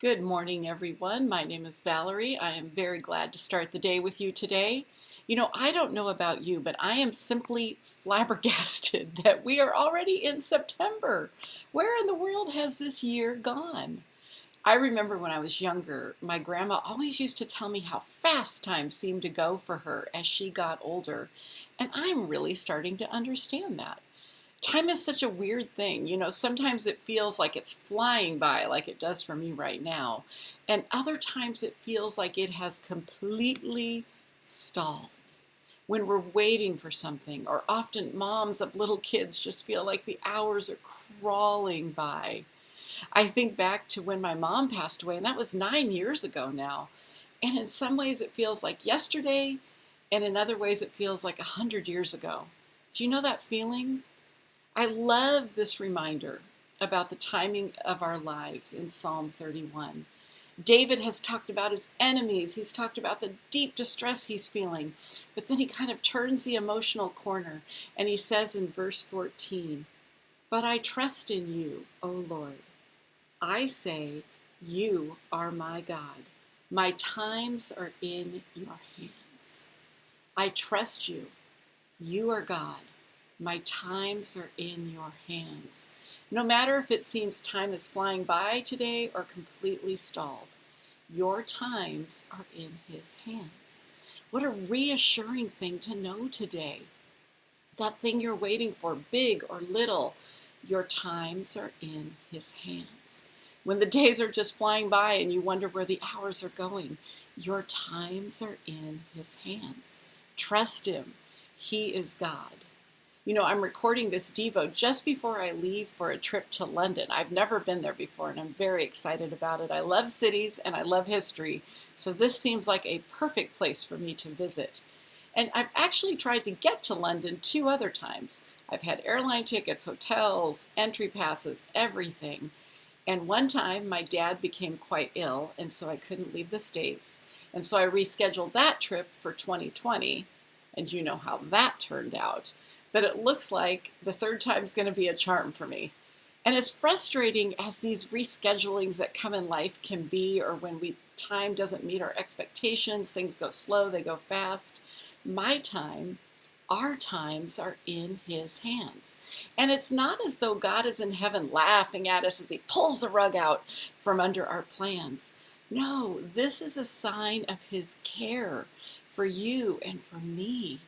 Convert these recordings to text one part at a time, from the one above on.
Good morning, everyone. My name is Valerie. I am very glad to start the day with you today. I don't know about you, but I am simply flabbergasted that we are already in September. Where in the world has this year gone? I remember when I was younger, my grandma always used to tell me how fast time seemed to go for her as she got older, and I'm really starting to understand that. Time is such a weird thing. Sometimes it feels like it's flying by, like it does for me right now. And other times it feels like it has completely stalled. When we're waiting for something, or often moms of little kids just feel like the hours are crawling by. I think back to when my mom passed away, and that was 9 years ago now. And in some ways it feels like yesterday, and in other ways it feels like 100 years ago. Do you know that feeling? I love this reminder about the timing of our lives in Psalm 31. David has talked about his enemies. He's talked about the deep distress he's feeling. But then he kind of turns the emotional corner and he says in verse 14, "But I trust in you, O Lord. I say, you are my God. My times are in your hands. I trust you. You are God. My times are in your hands." No matter if it seems time is flying by today or completely stalled, your times are in his hands. What a reassuring thing to know today. That thing you're waiting for, big or little, your times are in his hands. When the days are just flying by and you wonder where the hours are going, your times are in his hands. Trust him. He is God. I'm recording this Devo just before I leave for a trip to London. I've never been there before, and I'm very excited about it. I love cities and I love history, so this seems like a perfect place for me to visit. And I've actually tried to get to London 2 other times. I've had airline tickets, hotels, entry passes, everything. And one time my dad became quite ill, and so I couldn't leave the States. And so I rescheduled that trip for 2020, and you know how that turned out. But it looks like the third time is going to be a charm for me. And as frustrating as these reschedulings that come in life can be, or when time doesn't meet our expectations, things go slow, they go fast, our times are in his hands. And it's not as though God is in heaven laughing at us as he pulls the rug out from under our plans. No, this is a sign of his care for you and for me.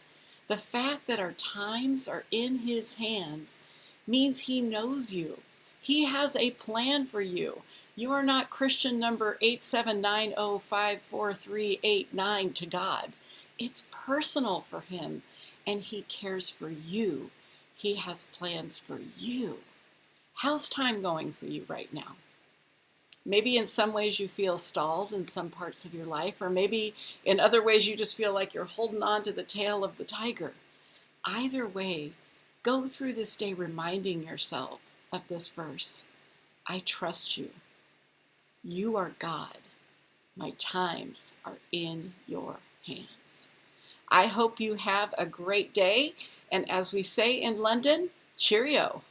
The fact that our times are in his hands means he knows you. He has a plan for you. You are not Christian number 87905438 to God. It's personal for him, and he cares for you. He has plans for you. How's time going for you right now? Maybe in some ways you feel stalled in some parts of your life, or maybe in other ways you just feel like you're holding on to the tail of the tiger. Either way, go through this day reminding yourself of this verse. I trust you. You are God. My times are in your hands. I hope you have a great day, and as we say in London, cheerio.